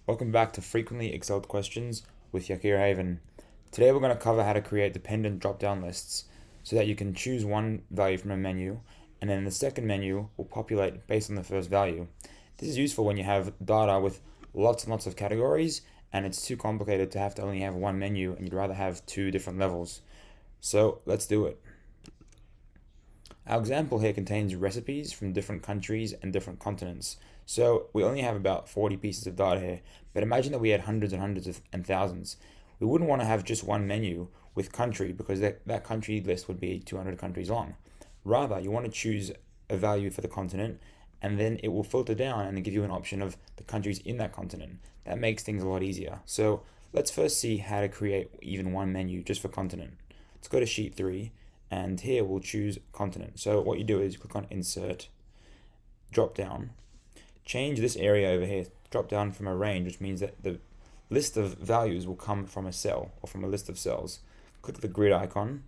Welcome back to Frequently Excelled Questions with Yakir Haven. Today we're going to cover how to create dependent drop-down lists so that you can choose one value from a menu and then the second menu will populate based on the first value. This is useful when you have data with lots and lots of categories and it's too complicated to have to only have one menu and you'd rather have two different levels. So let's do it. Our example here contains recipes from different countries and different continents. So we only have about 40 pieces of data here, but imagine that we had hundreds and hundreds and thousands. We wouldn't want to have just one menu with country because that country list would be 200 countries long. Rather, you want to choose a value for the continent and then it will filter down and give you an option of the countries in that continent. That makes things a lot easier. So let's first see how to create even one menu just for continent. Let's go to sheet 3. And here we'll choose continent. So what you do is click on insert, drop down, change this area over here, drop down from a range, which means that the list of values will come from a cell or from a list of cells. Click the grid icon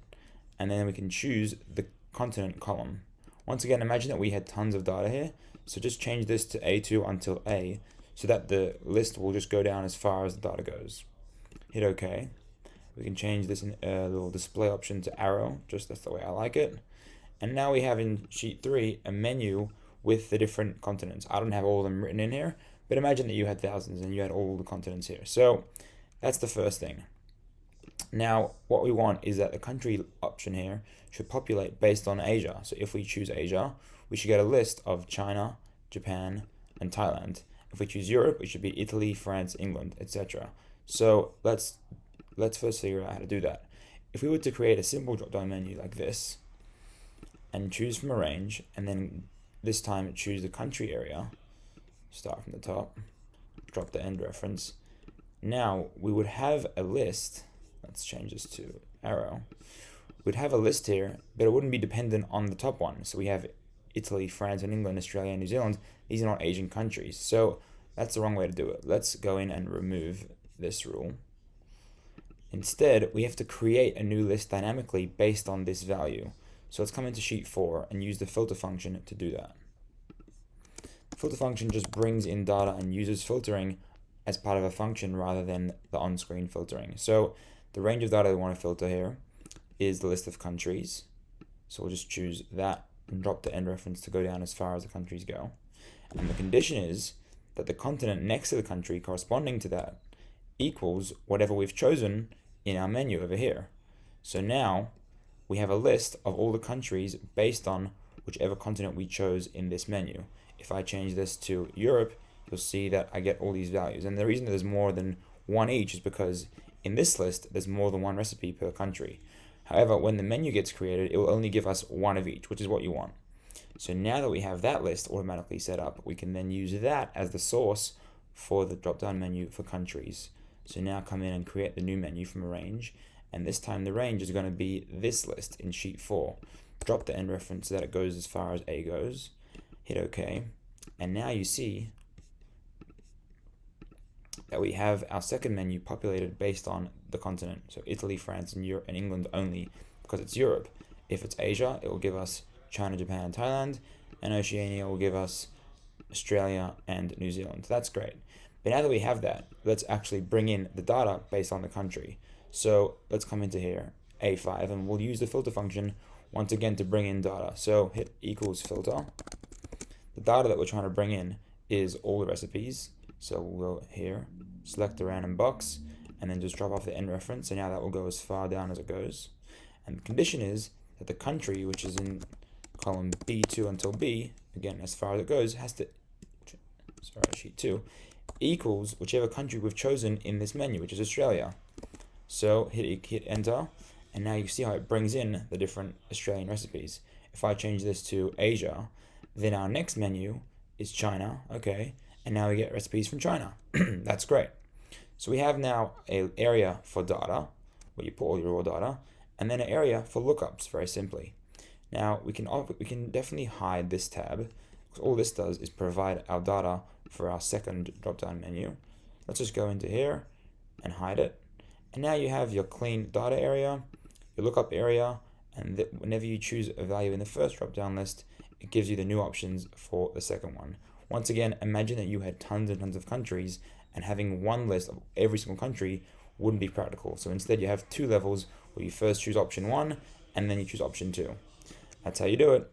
and then we can choose the continent column. Once again, imagine that we had tons of data here. So just change this to A2 until A so that the list will just go down as far as the data goes. Hit OK. We can change this in a little display option to arrow, just that's the way I like it. And now we have in sheet 3 a menu with the different continents. I don't have all of them written in here, but imagine that you had thousands and you had all the continents here. So that's the first thing. Now what we want is that the country option here should populate based on Asia. So if we choose Asia, we should get a list of China, Japan, and Thailand. If we choose Europe, it should be Italy, France, England, etc. So let's first figure out how to do that. If we were to create a simple drop-down menu like this and choose from a range and then this time choose the country area, start from the top, drop the end reference. Now we would have a list, let's change this to arrow. We'd have a list here, but it wouldn't be dependent on the top one. So we have Italy, France, and England, Australia, and New Zealand. These are not Asian countries. So that's the wrong way to do it. Let's go in and remove this rule. Instead, we have to create a new list dynamically based on this value. So let's come into sheet 4 and use the filter function to do that. The filter function just brings in data and uses filtering as part of a function rather than the on-screen filtering. So the range of data we want to filter here is the list of countries. So we'll just choose that and drop the end reference to go down as far as the countries go. And the condition is that the continent next to the country corresponding to that equals whatever we've chosen in our menu over here. So now we have a list of all the countries based on whichever continent we chose in this menu. If I change this to Europe, you'll see that I get all these values. And the reason there's more than one each is because in this list, there's more than one recipe per country. However, when the menu gets created, it will only give us one of each, which is what you want. So now that we have that list automatically set up, we can then use that as the source for the drop-down menu for countries. So now come in and create the new menu from a range, and this time the range is going to be this list in sheet 4. Drop the end reference so that it goes as far as A goes, hit OK, and now you see that we have our second menu populated based on the continent. So Italy, France, and Europe and England only because it's Europe. If it's Asia, it will give us China, Japan, and Thailand, and Oceania will give us Australia and New Zealand. That's great. But now that we have that, let's actually bring in the data based on the country. So let's come into here, A5, and we'll use the filter function once again to bring in data. So hit equals filter. The data that we're trying to bring in is all the recipes. So we'll go here, select the random box, and then just drop off the end reference. So now that will go as far down as it goes. And the condition is that the country, which is in column B2 until B, again, as far as it goes, has to, sheet 2, equals whichever country we've chosen in this menu, which is Australia. So hit enter, and now you see how it brings in the different Australian recipes. If I change this to Asia, then our next menu is China, okay, and now we get recipes from China. That's great. So we have now an area for data, where you put all your raw data, and then an area for lookups, very simply. Now we can definitely hide this tab, because all this does is provide our data for our second drop-down menu. Let's just go into here and hide it. And now you have your clean data area, your lookup area, and whenever you choose a value in the first drop-down list, it gives you the new options for the second one. Once again, imagine that you had tons and tons of countries and having one list of every single country wouldn't be practical. So instead, you have two levels where you first choose option 1 and then you choose option 2. That's how you do it.